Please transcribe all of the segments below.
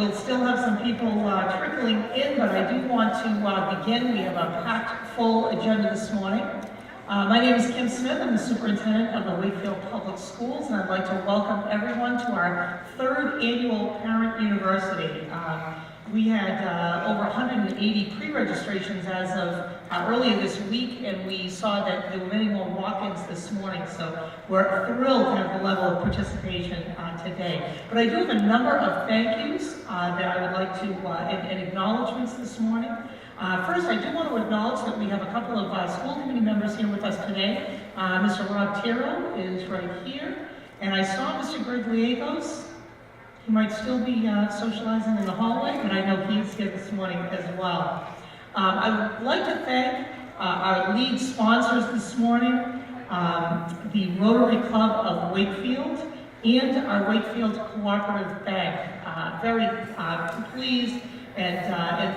we'll still have some people trickling in, but I do want to begin. We have a packed full agenda this morning. My name is Kim Smith. I'm the superintendent of the Wakefield Public Schools, and I'd like to welcome everyone to our third annual Parent University. We had over 180 pre-registrations as of earlier this week, and we saw that there were many more walk-ins this morning, so we're thrilled to have the level of participation today. But I do have a number of thank yous that I would like to, and acknowledgements this morning. First, I do want to acknowledge that we have a couple of school committee members here with us today. Mr. Rob Tiro is right here, and I saw Mr. Greg Liegos. He might still be socializing in the hallway, but I know he's here this morning as well. I would like to thank our lead sponsors this morning, the Rotary Club of Wakefield and our Wakefield Cooperative Bank. Very pleased and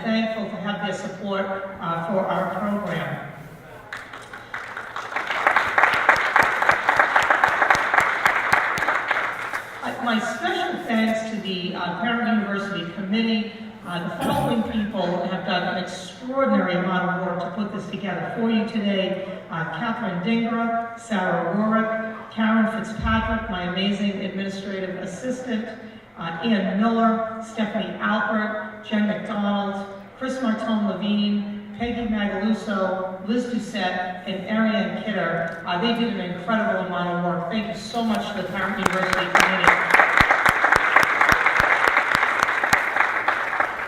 thankful to have their support for our program. My special thanks to the Parent University Committee. The following people have done an extraordinary amount of work to put this together for you today. Catherine Dingra, Sarah Rorick, Karen Fitzpatrick, my amazing administrative assistant, Ann Miller, Stephanie Alpert, Jen McDonald, Chris Martone-Levine, Peggy Magaluso, Liz Doucette, and Ariane Kidder. They did an incredible amount of work. Thank you so much to the Parent University Committee.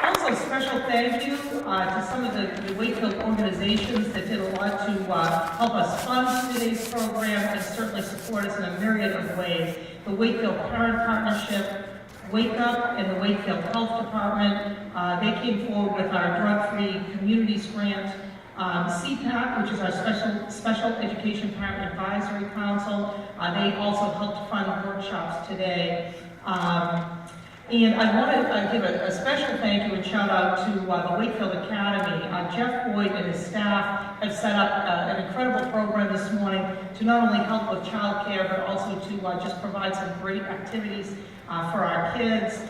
Also, special thank you to some of the Wakefield organizations that did a lot to help us fund today's program and certainly support us in a myriad of ways. The Wakefield Parent Partnership, Wake Up, and the Wakefield Health Department. They came forward with our drug-free communities grant. CPAC, which is our Special Education Parent Advisory Council, they also helped fund workshops today. And I want to give a special thank you and shout out to the Wakefield Academy. Jeff Boyd and his staff have set up an incredible program this morning to not only help with childcare, but also to just provide some great activities for our kids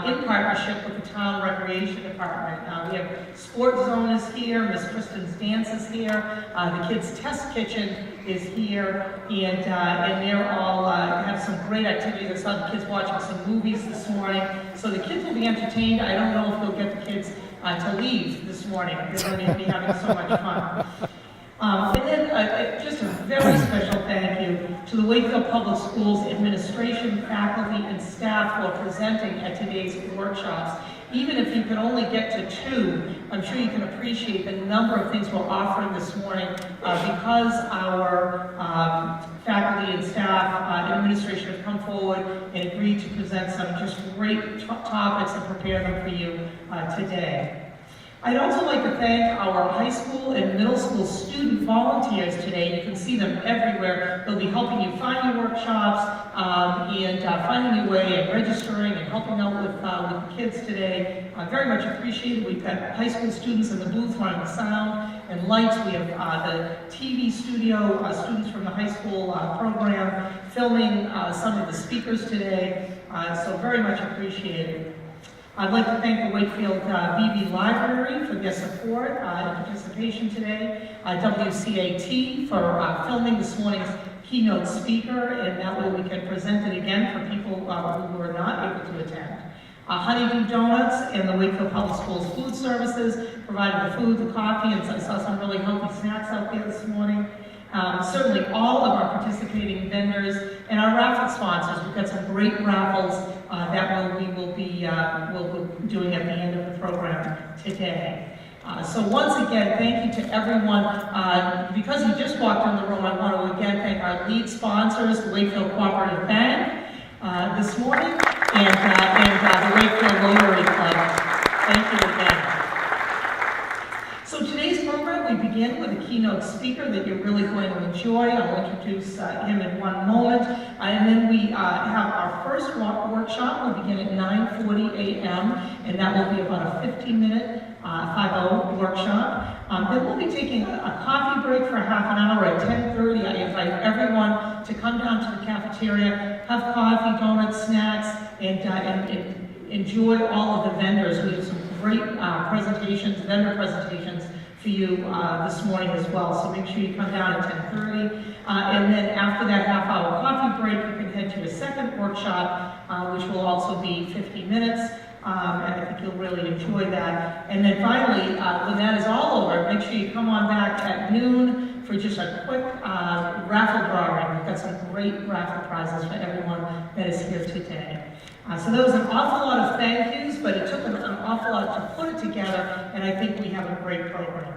in partnership with the Town Recreation Department. We have Sport Zone is here, Miss Kristen's Dance is here, the Kids Test Kitchen is here, and they're all have some great activities. I saw the kids watching some movies this morning, so the kids will be entertained. I don't know if they'll get the kids to leave this morning. They're going to be having so much fun. And then just a very special thank you to the Wakefield Public Schools administration, faculty, and staff who are presenting at today's workshops. Even if you can only get to 2, I'm sure you can appreciate the number of things we're offering this morning because our faculty and staff and administration have come forward and agreed to present some just great topics and prepare them for you today. I'd also like to thank our high school and middle school student volunteers today. You can see them everywhere. They'll be helping you find your workshops and finding your way and registering and helping out with the kids today. Very much appreciated. We've got high school students in the booth running the sound and lights. We have the TV studio, students from the high school program filming some of the speakers today. So very much appreciated. I'd like to thank the Wakefield BB Library for their support and participation today, WCAT for filming this morning's keynote speaker, and that way we can present it again for people who are not able to attend. Honeydew Donuts and the Wakefield Public Schools Food Services provided the food, the coffee, and I saw some really healthy snacks out there this morning. Certainly all of our participating vendors and our raffle sponsors. We've got some great raffles that we will be doing at the end of the program today. So once again, thank you to everyone. Because you just walked in the room, I want to again thank our lead sponsors, the Wakefield Cooperative Bank this morning, and the Wakefield Rotary Club. Thank you again. So today's program, we begin with a keynote speaker that you're really going to enjoy. I'll introduce him in one moment. And then we have our first workshop. We'll begin at 9:40 a.m. and that will be about a 15-minute 5:0 workshop. Then we'll be taking a coffee break for half an hour at 10:30. I invite everyone to come down to the cafeteria, have coffee, donuts, snacks, and enjoy all of the vendors. We have some great vendor presentations for you this morning as well. So make sure you come down at 10:30. And then after that half-hour coffee break, you can head to a second workshop, which will also be 50 minutes. And I think you'll really enjoy that. And then finally, when that is all over, make sure you come on back at noon for just a quick raffle drawing. We've got some great raffle prizes for everyone that is here today. So there was an awful lot of thank yous, but it took an awful lot to put it together, and I think we have a great program.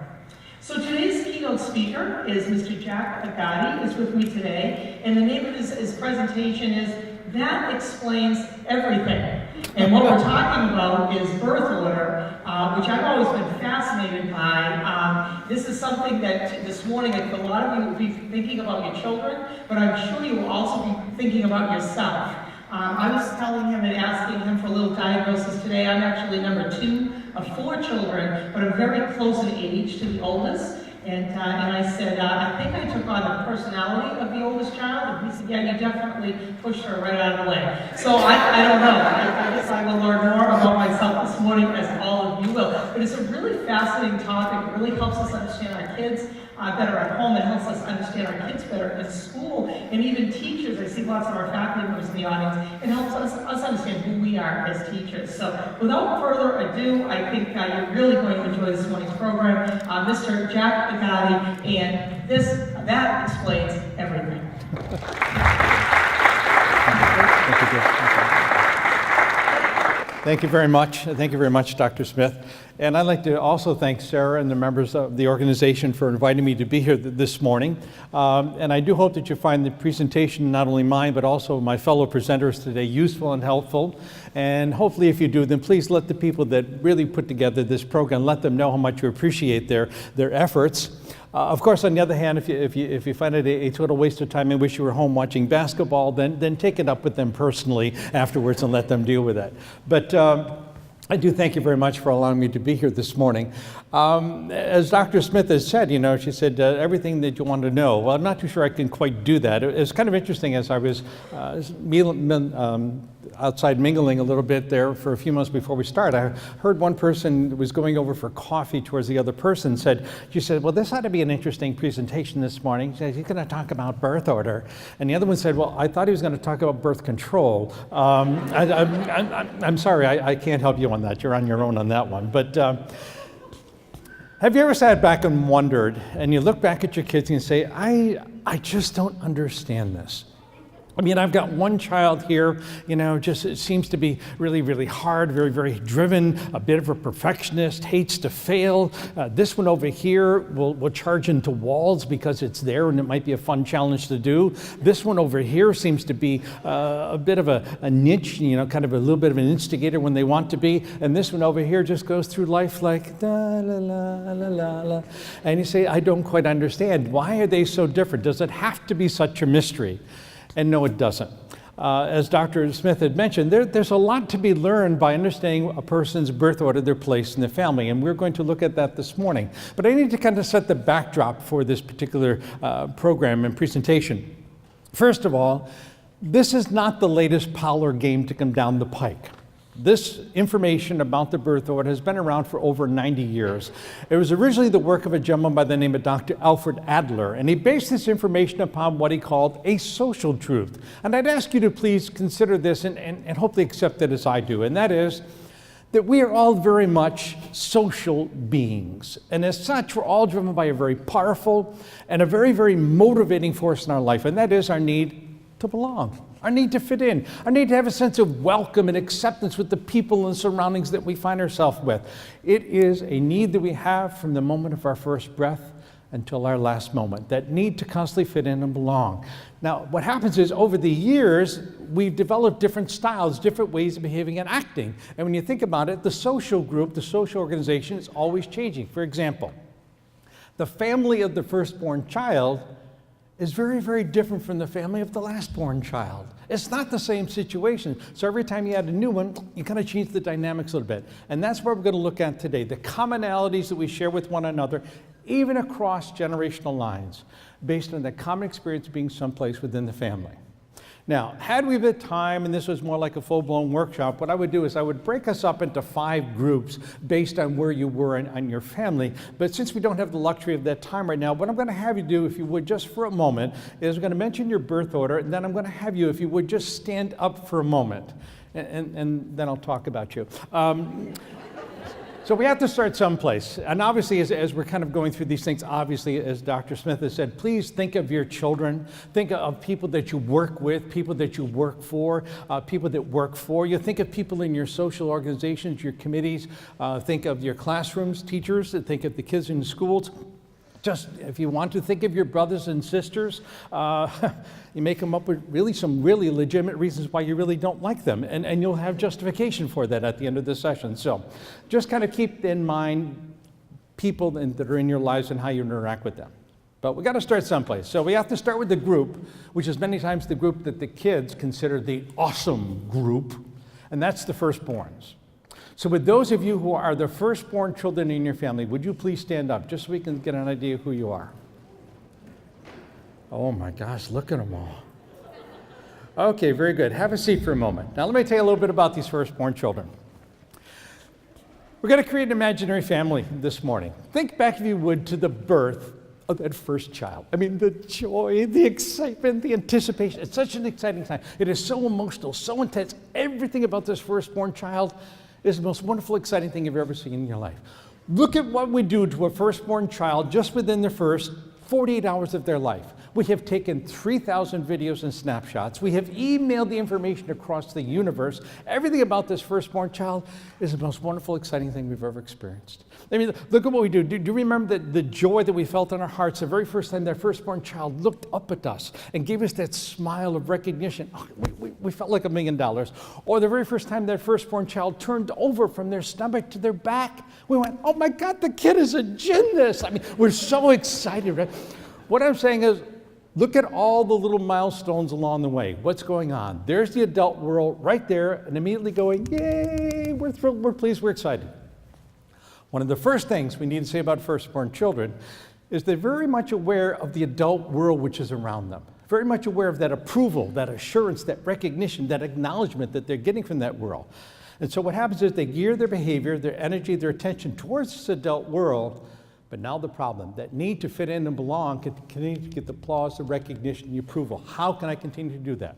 So today's keynote speaker is Mr. Jack Agati, is with me today, and the name of his presentation is That Explains Everything. And what we're talking about is birth order, which I've always been fascinated by. This is something that this morning, I think a lot of you will be thinking about your children, but I'm sure you will also be thinking about yourself. I was telling him and asking him for a little diagnosis today. I'm actually number 2 of 4 children, but I'm very close in age to the oldest. And I said, I think I took on the personality of the oldest child. And he said, yeah, you definitely pushed her right out of the way. So I don't know. I guess I will learn more about myself this morning, as all of you will. But it's a really fascinating topic. It really helps us understand our kids better at home. It helps us understand our kids better at school. And even teachers, I see lots of our faculty members in the audience. It helps us understand who we are as teachers. So without further ado, I think you're really going to enjoy this morning's program. Mr. Jack Agati, and that explains everything. Thank you very much. Thank you very much, Dr. Smith. And I'd like to also thank Sarah and the members of the organization for inviting me to be here this morning. And I do hope that you find the presentation, not only mine, but also my fellow presenters today, useful and helpful. And hopefully if you do, then please let the people that really put together this program, let them know how much you appreciate their efforts. Of course, on the other hand, if you find it a total waste of time and wish you were home watching basketball, then take it up with them personally afterwards and let them deal with it. But I do thank you very much for allowing me to be here this morning. As Dr. Smith has said, she said everything that you want to know. Well, I'm not too sure I can quite do that. It's kind of interesting as I was outside mingling a little bit there for a few months before we started. I heard one person was going over for coffee towards the other person. She said, well, this ought to be an interesting presentation this morning. She said, he's going to talk about birth order. And the other one said, well, I thought he was going to talk about birth control. I'm sorry, I can't help you on that. You're on your own on that one. But have you ever sat back and wondered, and you look back at your kids and you say, I just don't understand this. I mean, I've got one child here, just it seems to be really, really hard, very, very driven, a bit of a perfectionist, hates to fail. This one over here will charge into walls because it's there and it might be a fun challenge to do. This one over here seems to be a bit of a niche, kind of a little bit of an instigator when they want to be. And this one over here just goes through life like la la la la la la. And you say, I don't quite understand. Why are they so different? Does it have to be such a mystery? And no, it doesn't. As Dr. Smith had mentioned, there's a lot to be learned by understanding a person's birth order, their place in the family, and we're going to look at that this morning. But I need to kind of set the backdrop for this particular program and presentation. First of all, this is not the latest parlor game to come down the pike. This information about the birth order has been around for over 90 years. It was originally the work of a gentleman by the name of Dr. Alfred Adler, and he based this information upon what he called a social truth. And I'd ask you to please consider this and hopefully accept it as I do, and that is that we are all very much social beings. And as such, we're all driven by a very powerful and a very, very motivating force in our life, and that is our need to belong. Our need to fit in, our need to have a sense of welcome and acceptance with the people and surroundings that we find ourselves with. It is a need that we have from the moment of our first breath until our last moment, that need to constantly fit in and belong. Now, what happens is over the years, we've developed different styles, different ways of behaving and acting. And when you think about it, the social group, the social organization is always changing. For example, the family of the firstborn child is very, very different from the family of the last-born child. It's not the same situation. So every time you add a new one, you kind of change the dynamics a little bit. And that's what we're going to look at today, the commonalities that we share with one another, even across generational lines, based on the common experience being someplace within the family. Now, had we been time, and this was more like a full-blown workshop, what I would do is I would break us up into 5 groups based on where you were in your family. But since we don't have the luxury of that time right now, what I'm going to have you do, if you would, just for a moment, is I'm going to mention your birth order, and then I'm going to have you, if you would, just stand up for a moment, and then I'll talk about you. So we have to start someplace. And obviously, as we're kind of going through these things, obviously, as Dr. Smith has said, please think of your children. Think of people that you work with, people that you work for, people that work for you. Think of people in your social organizations, your committees. Think of your classrooms, teachers. Think of the kids in the schools. Just, if you want to, think of your brothers and sisters. You make them up with some really legitimate reasons why you really don't like them, and you'll have justification for that at the end of the session. So just kind of keep in mind people that are in your lives and how you interact with them. But we got to start someplace. So we have to start with the group, which is many times the group that the kids consider the awesome group, and that's the firstborns. So with those of you who are the firstborn children in your family, would you please stand up just so we can get an idea of who you are? Oh my gosh, look at them all. Okay, very good. Have a seat for a moment. Now let me tell you a little bit about these firstborn children. We're going to create an imaginary family this morning. Think back, if you would, to the birth of that first child. I mean, the joy, the excitement, the anticipation. It's such an exciting time. It is so emotional, so intense. Everything about this firstborn child is the most wonderful, exciting thing you've ever seen in your life. Look at what we do to a firstborn child just within the first 48 hours of their life. We have taken 3,000 videos and snapshots. We have emailed the information across the universe. Everything about this firstborn child is the most wonderful, exciting thing we've ever experienced. I mean, look at what we do. Do you remember the joy that we felt in our hearts the very first time that firstborn child looked up at us and gave us that smile of recognition? Oh, we felt like $1 million. Or the very first time that firstborn child turned over from their stomach to their back, we went, oh my God, the kid is a gymnast. I mean, we're so excited, right? What I'm saying is, look at all the little milestones along the way. What's going on? There's the adult world right there, and immediately going, yay, we're thrilled, we're pleased, we're excited. One of the first things we need to say about firstborn children is they're very much aware of the adult world which is around them. Very much aware of that approval, that assurance, that recognition, that acknowledgement that they're getting from that world. And so what happens is they gear their behavior, their energy, their attention towards this adult world. But now the problem, that need to fit in and belong, continue to get the applause, the recognition, the approval. How can I continue to do that?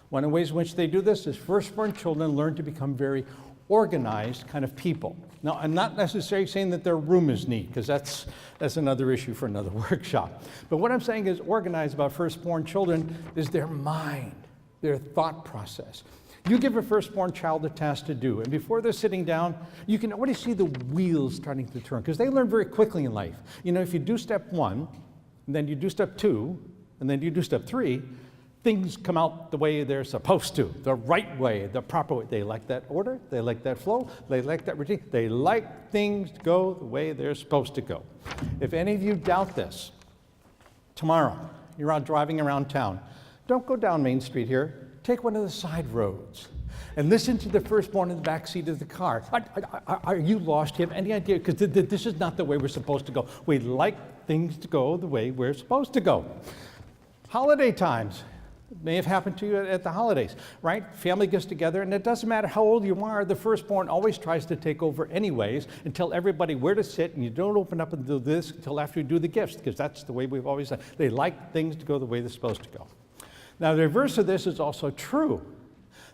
One of the ways in which they do this is firstborn children learn to become very organized kind of people. Now, I'm not necessarily saying that their room is neat, because that's another issue for another workshop. But what I'm saying is organized about firstborn children is their mind, their thought process. You give a firstborn child a task to do, and before they're sitting down, you can already see the wheels starting to turn, because they learn very quickly in life. You know, if you do step 1, and then you do step 2, and then you do step 3, things come out the way they're supposed to, the right way, the proper way. They like that order, they like that flow, they like that routine, they like things to go the way they're supposed to go. If any of you doubt this, tomorrow, you're out driving around town, don't go down Main Street here. Take one of the side roads and listen to the firstborn in the back seat of the car. Are you lost? Do you have any idea? Because this is not the way we're supposed to go. We like things to go the way we're supposed to go. Holiday times may have happened to you at the holidays, right? Family gets together, and it doesn't matter how old you are, the firstborn always tries to take over anyways and tell everybody where to sit, and you don't open up and do this until after you do the gifts, because that's the way we've always done. They like things to go the way they're supposed to go. Now, the reverse of this is also true,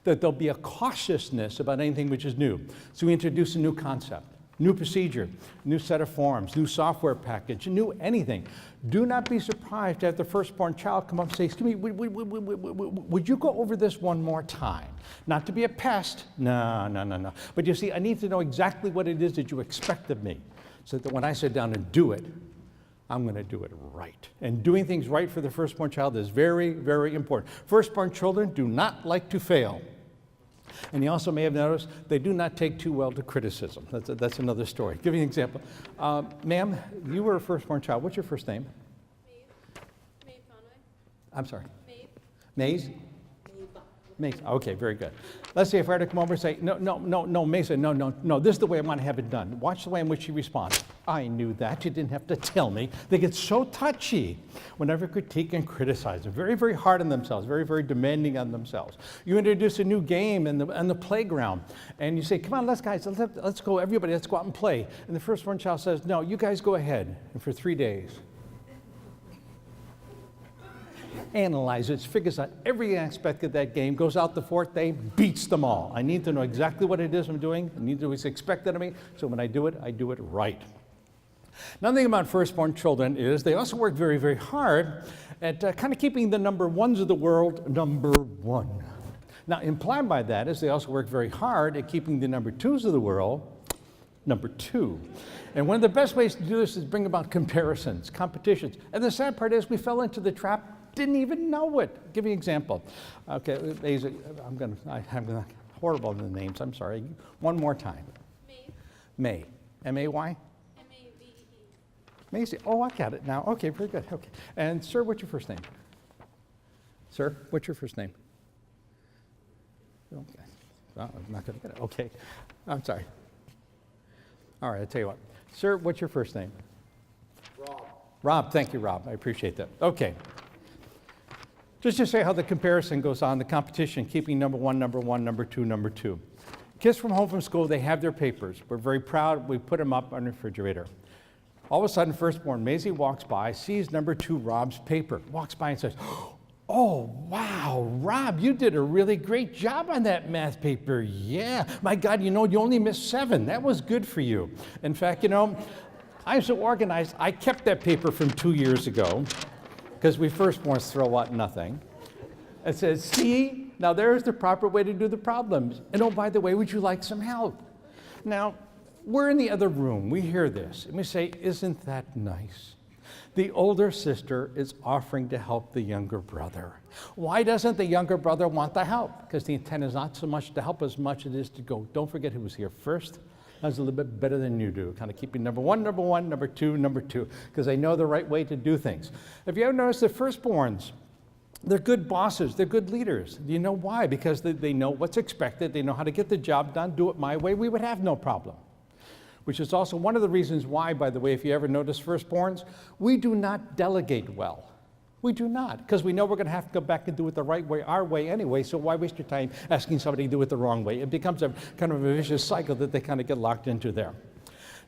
that there'll be a cautiousness about anything which is new. So we introduce a new concept, new procedure, new set of forms, new software package, new anything. Do not be surprised to have the firstborn child come up and say, excuse me, would you go over this one more time? Not to be a pest, no. But you see, I need to know exactly what it is that you expect of me, so that when I sit down and do it, I'm going to do it right. And doing things right for the firstborn child is very, very important. Firstborn children do not like to fail. And you also may have noticed they do not take too well to criticism. That's another story. Give you an example. Ma'am, you were a firstborn child. What's your first name? Maeve Conway. I'm sorry. Maeve. Maze? Mesa. Okay, very good. Let's see if I were to come over and say, no, Mesa, no, this is the way I want to have it done. Watch the way in which she responds. I knew that. You didn't have to tell me. They get so touchy whenever critique and criticize. They're very, very hard on themselves, very, very demanding on themselves. You introduce a new game in the playground, and you say, come on, let's go, everybody, let's go out and play. And the firstborn child says, no, you guys go ahead. And for 3 days, analyzes, figures out every aspect of that game, goes out the fourth day, beats them all. I need to know exactly what it is I'm doing. I need to know what's expected of me, so when I do it right. Another thing about firstborn children is they also work very, very hard at kind of keeping the number ones of the world number one. Now, implied by that is they also work very hard at keeping the number twos of the world number two. And one of the best ways to do this is bring about comparisons, competitions. And the sad part is we fell into the trap, didn't even know it. I'll give you an example. Okay, I'm horrible in the names, I'm sorry. One more time. May. M-A-Y? M-A-V-E. Macy. Oh, I got it now. Okay, very good. Okay. And sir, what's your first name? Sir, what's your first name? Okay. Well, I'm not going to get it. Okay. I'm sorry. All right, I'll tell you what. Sir, what's your first name? Rob. Rob, thank you, Rob. I appreciate that. Okay. Just to say how the comparison goes on, the competition, keeping number one, number two. Kids from home from school, they have their papers. We're very proud. We put them up on the refrigerator. All of a sudden, firstborn Maisie walks by, sees number two Rob's paper, walks by and says, oh, wow, Rob, you did a really great job on that math paper. Yeah, my God, you only missed 7. That was good for you. In fact, I'm so organized, I kept that paper from 2 years ago, because we firstborns throw out nothing. It says, see, now there's the proper way to do the problems. And oh, by the way, would you like some help? Now, we're in the other room, we hear this, and we say, isn't that nice? The older sister is offering to help the younger brother. Why doesn't the younger brother want the help? Because the intent is not so much to help as much as it is to go, don't forget who was here first. I was a little bit better than you do, kind of keeping number one, number two, because they know the right way to do things. Have you ever noticed the firstborns? They're good bosses, they're good leaders. Do you know why? Because they know what's expected, they know how to get the job done, do it my way, we would have no problem. Which is also one of the reasons why, by the way, if you ever notice firstborns, we do not delegate well. We do not, because we know we're going to have to go back and do it the right way, our way anyway, so why waste your time asking somebody to do it the wrong way? It becomes a kind of a vicious cycle that they kind of get locked into there.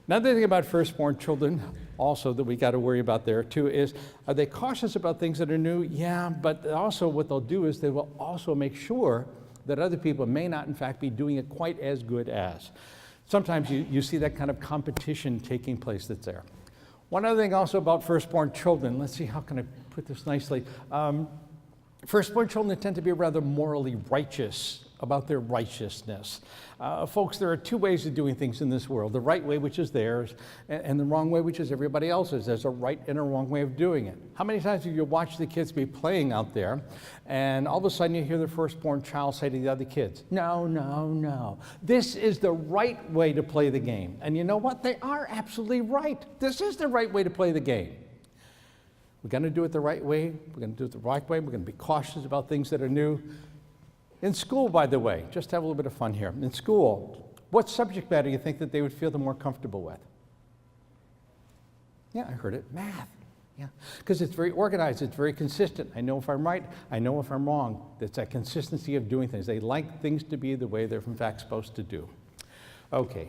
Another thing about firstborn children also that we got to worry about there too is, are they cautious about things that are new? Yeah, but also what they'll do is they will also make sure that other people may not in fact be doing it quite as good as. Sometimes you see that kind of competition taking place that's there. One other thing also about firstborn children, let's see how can I put this nicely. Firstborn children tend to be rather morally righteous about their righteousness. Folks, there are 2 ways of doing things in this world. The right way, which is theirs, and the wrong way, which is everybody else's. There's a right and a wrong way of doing it. How many times have you watched the kids be playing out there, and all of a sudden you hear the firstborn child say to the other kids, no, this is the right way to play the game. And you know what? They are absolutely right. This is the right way to play the game. We're going to do it the right way. We're going to do it the right way. We're going to be cautious about things that are new. In school, by the way, just to have a little bit of fun here. In school, what subject matter do you think that they would feel the more comfortable with? Yeah, I heard it, math. Yeah, because it's very organized, it's very consistent. I know if I'm right, I know if I'm wrong. It's that consistency of doing things. They like things to be the way they're in fact supposed to do. Okay,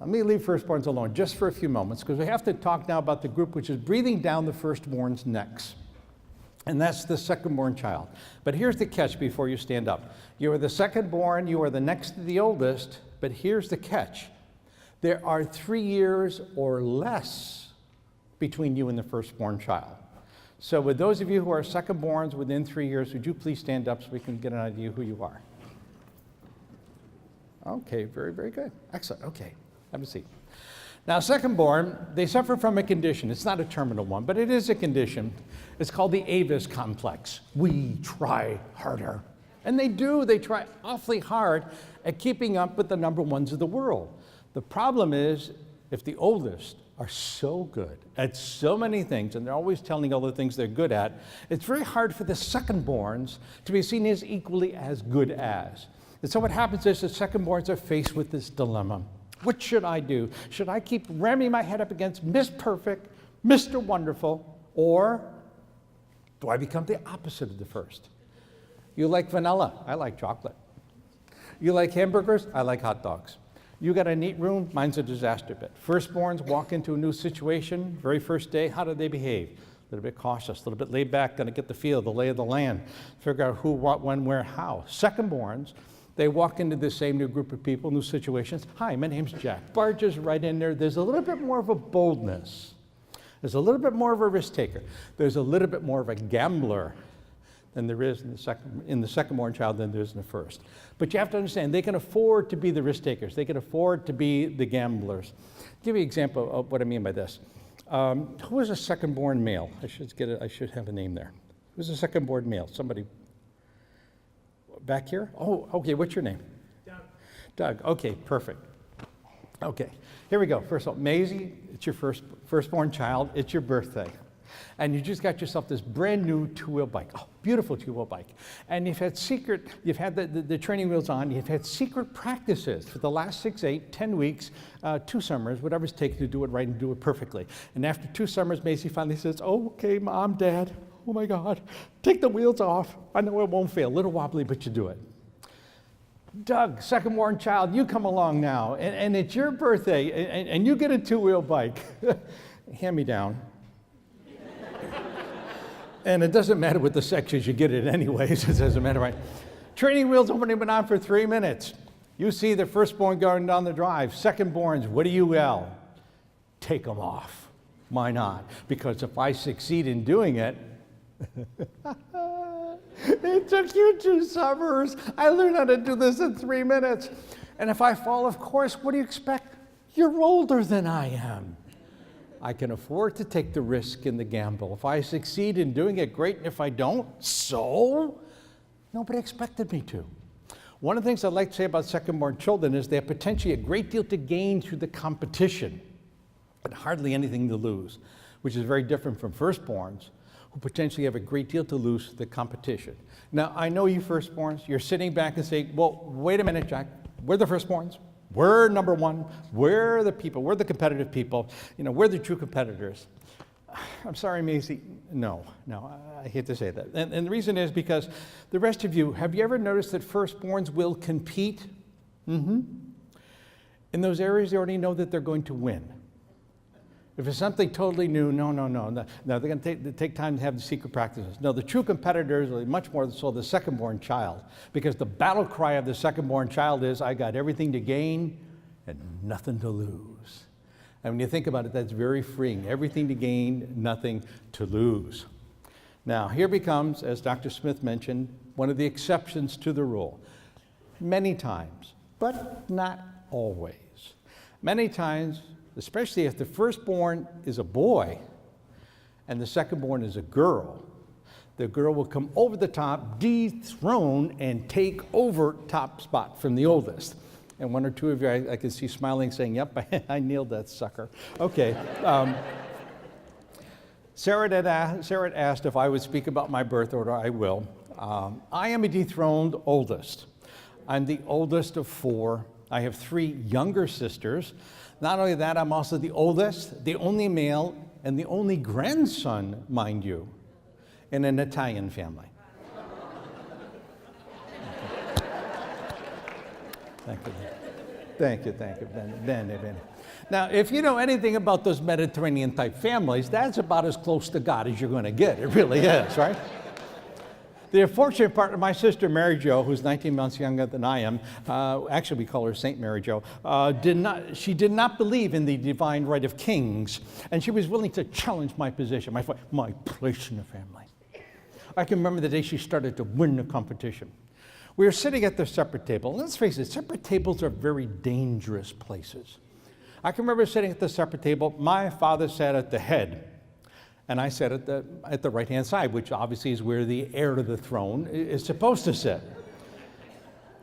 let me leave firstborns alone just for a few moments, because we have to talk now about the group which is breathing down the firstborn's necks. And that's the secondborn child. But here's the catch before you stand up. You are the secondborn, you are the next to the oldest, but here's the catch. There are 3 years or less between you and the firstborn child. So with those of you who are secondborns within 3 years, would you please stand up so we can get an idea who you are? Okay, very, very good. Excellent, okay, have a seat. Now, secondborn, they suffer from a condition. It's not a terminal one, but it is a condition. It's called the Avis complex. We try harder. And they do. They try awfully hard at keeping up with the number ones of the world. The problem is, if the oldest are so good at so many things, and they're always telling all the things they're good at, it's very hard for the second-borns to be seen as equally as good as. And so what happens is the second-borns are faced with this dilemma. What should I do? Should I keep ramming my head up against Miss Perfect, Mr. Wonderful, or do I become the opposite of the first? You like vanilla, I like chocolate. You like hamburgers, I like hot dogs. You got a neat room, mine's a disaster pit. Firstborns walk into a new situation, very first day, how do they behave? A little bit cautious, a little bit laid back, gonna get the feel, the lay of the land, figure out who, what, when, where, how. Secondborns, they walk into the same new group of people, new situations. Hi, my name's Jack. Barges right in there. There's a little bit more of a boldness. There's a little bit more of a risk taker. There's a little bit more of a gambler than there is in the second-born child than there is in the first. But you have to understand, they can afford to be the risk takers. They can afford to be the gamblers. I'll give you an example of what I mean by this. Who is a second-born male? I should have a name there. Who's a second-born male? Somebody back here? Oh, okay, what's your name? Doug. Doug, okay, perfect. Okay, here we go. First of all, Maisie, it's your firstborn child, it's your birthday. And you just got yourself this brand new two-wheel bike. Oh, beautiful two-wheel bike. And you've had the training wheels on, you've had secret practices for the last 6, 8, 10 weeks, 2 summers, whatever's taken to do it right and do it perfectly. And after 2 summers, Maisie finally says, oh, okay, Mom, Dad, oh my God, take the wheels off. I know it won't fail, a little wobbly, but you do it. Doug, second-born child, you come along now, and it's your birthday, and you get a two-wheel bike. Hand me down. And it doesn't matter what the sex is, you get it anyways, it doesn't matter, right? Training wheels only been on for 3 minutes. You see the firstborn going down the drive. Secondborns, what do you yell? Take them off. Why not? Because if I succeed in doing it, it took you 2 summers. I learned how to do this in 3 minutes. And if I fall, of course, what do you expect? You're older than I am. I can afford to take the risk and the gamble. If I succeed in doing it, great. And if I don't, so? Nobody expected me to. One of the things I'd like to say about second-born children is they have potentially a great deal to gain through the competition, but hardly anything to lose, which is very different from firstborns, who potentially have a great deal to lose through the competition. Now, I know you firstborns, you're sitting back and saying, well, wait a minute, Jack, we're the firstborns. We're number one. We're the people. We're the competitive people. You know, we're the true competitors. I'm sorry, Maisie. No, I hate to say that. And the reason is because the rest of you, have you ever noticed that firstborns will compete? In those areas, they already know that they're going to win. If it's something totally new, no. They're going to take time to have the secret practices. No, the true competitors are much more so the second-born child, because the battle cry of the second-born child is, I got everything to gain and nothing to lose. And when you think about it, that's very freeing. Everything to gain, nothing to lose. Now, here becomes, as Dr. Smith mentioned, one of the exceptions to the rule. Many times, but not always. Many times, especially if the firstborn is a boy and the secondborn is a girl, the girl will come over the top, dethrone, and take over top spot from the oldest. And 1 or 2 of you, I can see smiling, saying, yep, I nailed that sucker. Okay. Sarah had asked if I would speak about my birth order. I will. I am a dethroned oldest. I'm the oldest of 4. I have 3 younger sisters. Not only that, I'm also the oldest, the only male, and the only grandson, mind you, in an Italian family. Thank you, Bene. Now, if you know anything about those Mediterranean-type families, that's about as close to God as you're going to get. It really is, right? The unfortunate part of my sister, Mary Jo, who's 19 months younger than I am, actually we call her Saint Mary Jo, she did not believe in the divine right of kings, and she was willing to challenge my position, my place in the family. I can remember the day she started to win the competition. We were sitting at the supper table. Let's face it, supper tables are very dangerous places. I can remember sitting at the supper table. My father sat at the head, and I sat at the right-hand side, which obviously is where the heir to the throne is supposed to sit.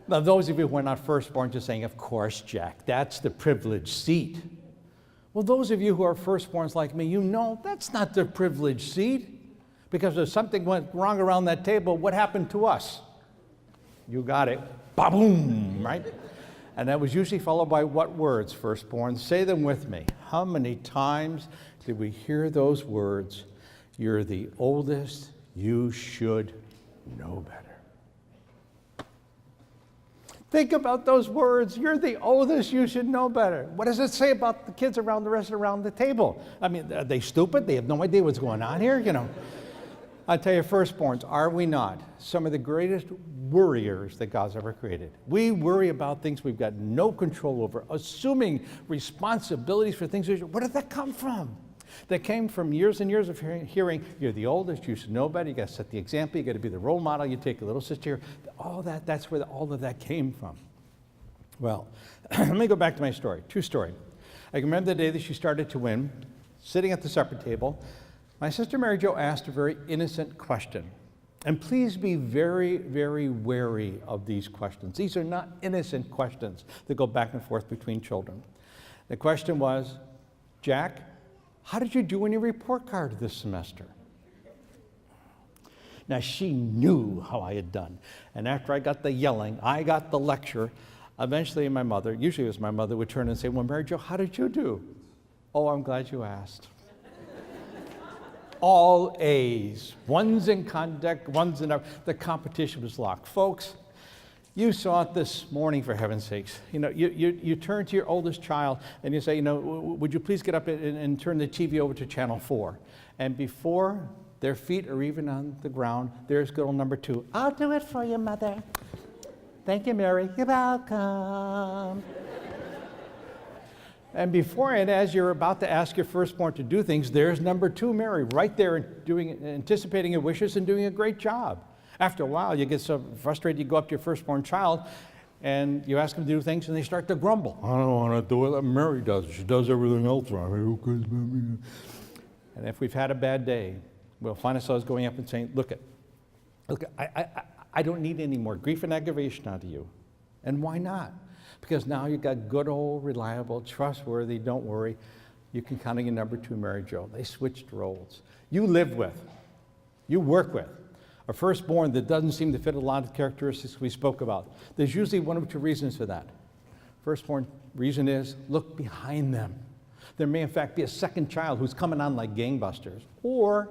Now, those of you who are not firstborn just saying, of course, Jack, that's the privileged seat. Well, those of you who are firstborns like me, you know that's not the privileged seat. Because if something went wrong around that table, what happened to us? You got it. Ba-boom, right? And that was usually followed by what words, firstborn? Say them with me. How many times did we hear those words? You're the oldest, you should know better. Think about those words. You're the oldest, you should know better. What does it say about the kids around the table? I mean, are they stupid? They have no idea what's going on here, you know. I tell you, firstborns, are we not some of the greatest worriers that God's ever created? We worry about things we've got no control over, assuming responsibilities for things. Where did that come from? That came from years and years of hearing, you're the oldest, you should know better, you got to set the example, you got to be the role model, you take a little sister here. All that, that's where all of that came from. Well, let me go back to my story, true story. I can remember the day that she started to win, sitting at the supper table. My sister Mary Jo asked a very innocent question. And please be very, very wary of these questions. These are not innocent questions that go back and forth between children. The question was, Jack, how did you do on your report card this semester? Now, she knew how I had done. And after I got the yelling, I got the lecture. Eventually, my mother, usually it was my mother, would turn and say, well, Mary Jo, how did you do? Oh, I'm glad you asked. All A's, ones in conduct, ones in the competition was locked. Folks, you saw it this morning, for heaven's sakes. You know, you turn to your oldest child and you say, you know, would you please get up and turn the TV over to channel 4? And before their feet are even on the ground, there's good old number 2. I'll do it for you, Mother. Thank you, Mary. You're welcome. And before and as you're about to ask your firstborn to do things, there's number 2, Mary, right there anticipating your wishes and doing a great job. After a while, you get so frustrated, you go up to your firstborn child and you ask them to do things and they start to grumble. I don't want to do it like Mary does. She does everything else wrong. And if we've had a bad day, we'll find ourselves going up and saying, look, I don't need any more grief and aggravation out of you. And why not? Because now you've got good old, reliable, trustworthy, don't worry, you can count on your number 2, Mary Jo. They switched roles. You live with, you work with a firstborn that doesn't seem to fit a lot of characteristics we spoke about. There's usually one or two reasons for that. Firstborn reason is, look behind them. There may in fact be a second child who's coming on like gangbusters. Or,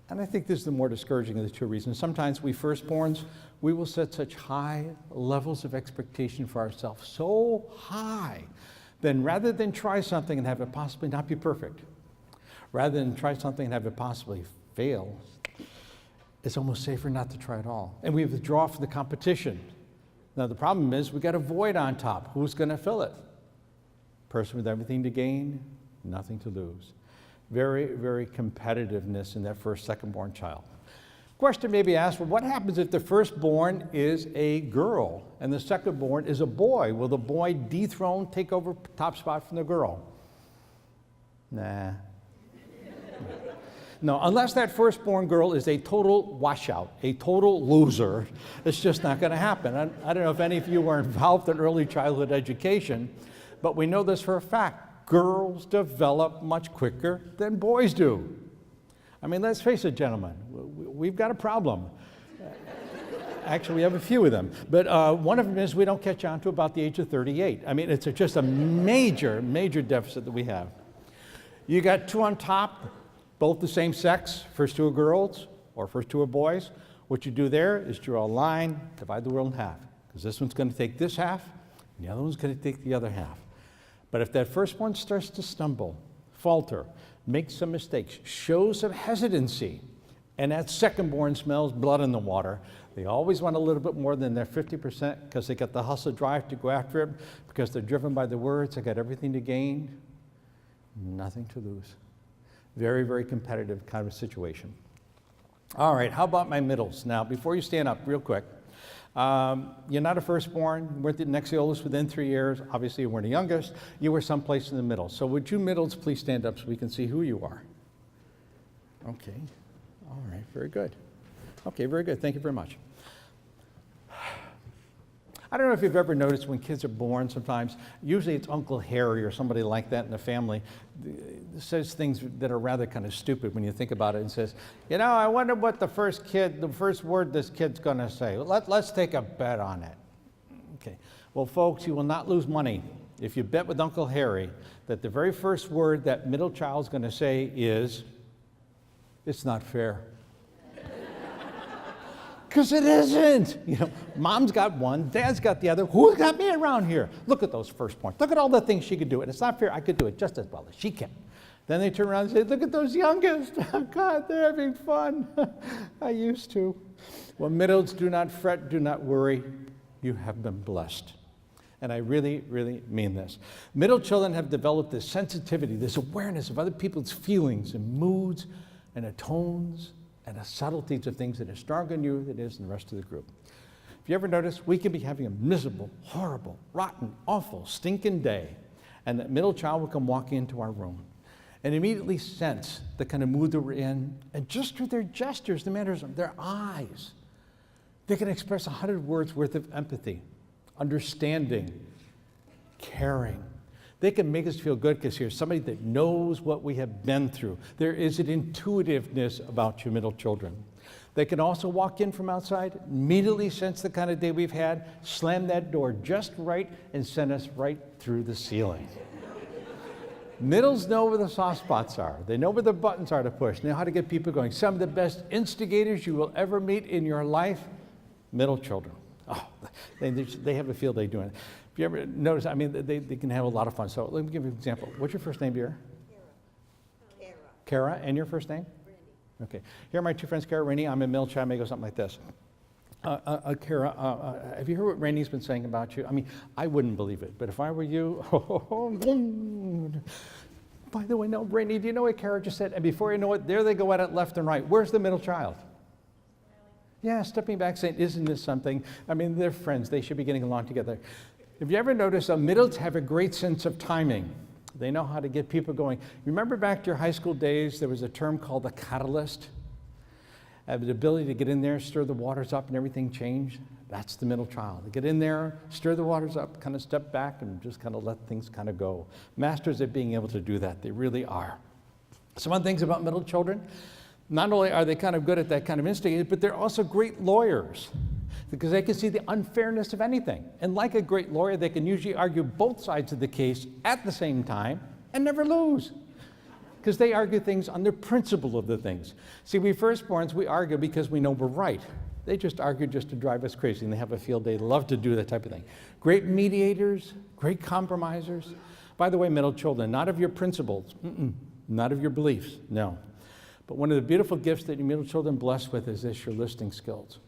and I think this is the more discouraging of the two reasons, sometimes we firstborns, we will set such high levels of expectation for ourselves, so high, then rather than try something and have it possibly not be perfect, rather than try something and have it possibly fail, it's almost safer not to try at all. And we withdraw from the competition. Now the problem is we got a void on top. Who's going to fill it? Person with everything to gain, nothing to lose. Very, very competitiveness in that first, second-born child. Question may be asked, well, what happens if the firstborn is a girl and the second-born is a boy? Will the boy dethrone, take over top spot from the girl? Nah. No, unless that firstborn girl is a total washout, a total loser, it's just not going to happen. I don't know if any of you were involved in early childhood education, but we know this for a fact. Girls develop much quicker than boys do. I mean, let's face it, gentlemen, we've got a problem. Actually, we have a few of them. But one of them is we don't catch on to about the age of 38. I mean, it's just a major, major deficit that we have. You got two on top, both the same sex, first two are girls or first two are boys. What you do there is draw a line, divide the world in half. Because this one's going to take this half, and the other one's going to take the other half. But if that first one starts to stumble, falter, make some mistakes, show some hesitancy, and that second-born smells blood in the water, they always want a little bit more than their 50% because they got the hustle drive to go after it, because they're driven by the words, they got everything to gain, nothing to lose. Very, very competitive kind of situation. All right, how about my middles? Now, before you stand up, real quick, you're not a firstborn, weren't the next oldest within 3 years, obviously you weren't the youngest, you were someplace in the middle. So would you middles please stand up so we can see who you are? Okay, all right, very good. Okay, very good, thank you very much. I don't know if you've ever noticed when kids are born sometimes, usually it's Uncle Harry or somebody like that in the family, says things that are rather kind of stupid when you think about it, and says, you know, I wonder what the first word this kid's going to say. Let's take a bet on it. Okay. Well, folks, you will not lose money if you bet with Uncle Harry that the very first word that middle child's going to say is, it's not fair. Because it isn't. You know, mom's got one, dad's got the other. Who's got me around here? Look at those firstborns. Look at all the things she could do. And it's not fair. I could do it just as well as she can. Then they turn around and say, look at those youngest. Oh, God, they're having fun. I used to. Well, middles, do not fret, do not worry. You have been blessed. And I really, really mean this. Middle children have developed this sensitivity, this awareness of other people's feelings and moods and the tones and the subtleties of things that are stronger in you than it is in the rest of the group. If you ever notice, we can be having a miserable, horrible, rotten, awful, stinking day, and that middle child will come walking into our room and immediately sense the kind of mood that we're in, and just through their gestures, the manners of their eyes, they can express 100 words worth of empathy, understanding, caring. They can make us feel good because here's somebody that knows what we have been through. There is an intuitiveness about you middle children. They can also walk in from outside, immediately sense the kind of day we've had, slam that door just right, and send us right through the ceiling. Middles know where the soft spots are. They know where the buttons are to push. They know how to get people going. Some of the best instigators you will ever meet in your life, middle children. Oh, they have a field day doing it. If you ever notice, I mean, they can have a lot of fun. So let me give you an example. What's your first name, dear? Kara. Kara, and your first name? Randy. Okay. Here are my two friends, Kara and Rainey. I'm a middle child. I may go something like this. Kara, have you heard what Rainey's been saying about you? I mean, I wouldn't believe it, but if I were you, by the way, no, Rainey, do you know what Kara just said? And before you know it, there they go at it left and right. Where's the middle child? Yeah, stepping back saying, isn't this something? I mean, they're friends. They should be getting along together. If you ever notice, middles have a great sense of timing. They know how to get people going. Remember back to your high school days, there was a term called the catalyst? The ability to get in there, stir the waters up, and everything change. That's the middle child. They get in there, stir the waters up, kind of step back, and just kind of let things kind of go. Masters at being able to do that. They really are. Some other things about middle children, not only are they kind of good at that kind of instinct, but they're also great lawyers because they can see the unfairness of anything. And like a great lawyer, they can usually argue both sides of the case at the same time and never lose because they argue things on the principle of the things. See, we firstborns, we argue because we know we're right. They just argue just to drive us crazy, and they have a field day. They love to do that type of thing. Great mediators, great compromisers. By the way, middle children, not of your principles, not of your beliefs, no. But one of the beautiful gifts that your middle children are blessed with is this, your listening skills.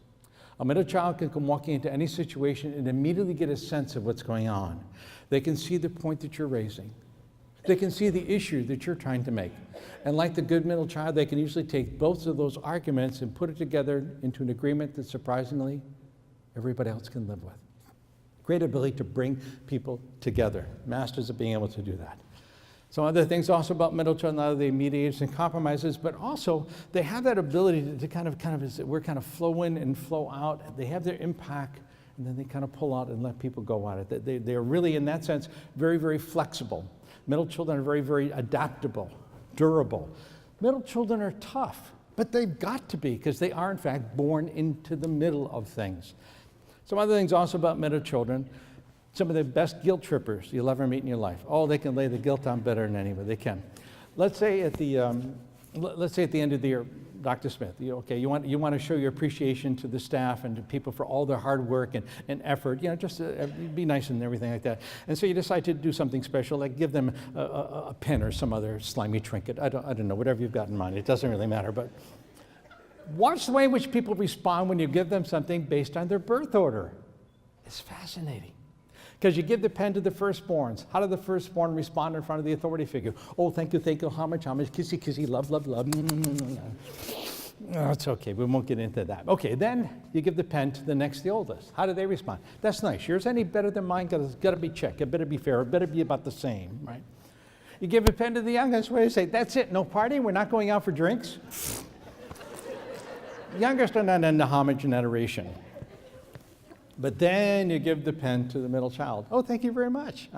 A middle child can come walking into any situation and immediately get a sense of what's going on. They can see the point that you're raising. They can see the issue that you're trying to make. And like the good middle child, they can usually take both of those arguments and put it together into an agreement that surprisingly everybody else can live with. Great ability to bring people together. Masters of being able to do that. Some other things also about middle children, not only mediators and compromises, but also they have that ability to kind of flow in and flow out. They have their impact, and then they kind of pull out and let people go at it. They're really, in that sense, very, very flexible. Middle children are very, very adaptable, durable. Middle children are tough, but they've got to be because they are, in fact, born into the middle of things. Some other things also about middle children. Some of the best guilt trippers you'll ever meet in your life. Oh, they can lay the guilt on better than anybody. They can. Let's say at the end of the year, Dr. Smith, you want to show your appreciation to the staff and to people for all their hard work and effort. You know, just be nice and everything like that. And so you decide to do something special, like give them a pen or some other slimy trinket. I don't know, whatever you've got in mind. It doesn't really matter. But watch the way in which people respond when you give them something based on their birth order. It's fascinating. Because you give the pen to the firstborns. How do the firstborn respond in front of the authority figure? Oh, thank you, how much, kissy, kissy, love, love, love. Oh, it's okay, we won't get into that. Okay, then you give the pen to the oldest. How do they respond? That's nice. Yours any better than mine? It's got to be checked. It better be fair. It better be about the same, right? You give a pen to the youngest. What do you say? That's it. No party. We're not going out for drinks. Youngest are not into homage and adoration. But then you give the pen to the middle child. Oh, thank you very much.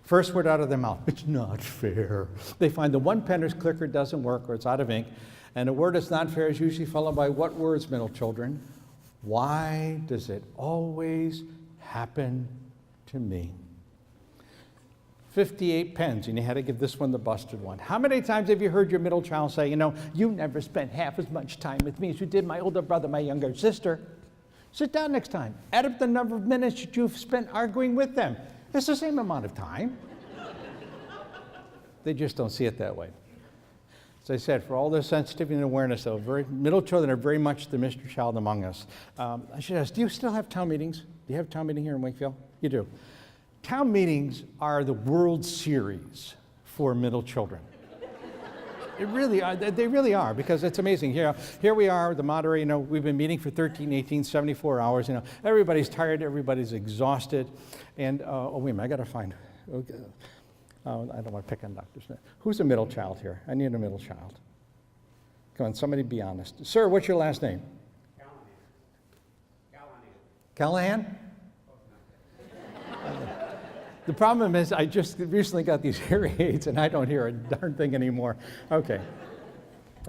First word out of their mouth, it's not fair. They find the one penner's clicker doesn't work or it's out of ink, and a word that's not fair is usually followed by what words, middle children? Why does it always happen to me? 58 pens, and you had to give this one the busted one. How many times have you heard your middle child say, you never spent half as much time with me as you did my older brother, my younger sister? Sit down next time. Add up the number of minutes that you've spent arguing with them. It's the same amount of time. They just don't see it that way. As I said, for all their sensitivity and awareness, though, middle children are very much the Mr. Child among us. I should ask, do you still have town meetings? Do you have a town meeting here in Wakefield? You do. Town meetings are the World Series for middle children. It really are. They really are, because it's amazing. Here we are, the moderator, we've been meeting for 13, 18, 74 hours. Everybody's tired, everybody's exhausted. And, oh, wait a minute, I got to find, okay. I don't want to pick on Dr. Smith. Who's a middle child here? I need a middle child. Come on, somebody be honest. Sir, what's your last name? Callahan? The problem is I just recently got these hearing aids and I don't hear a darn thing anymore. Okay.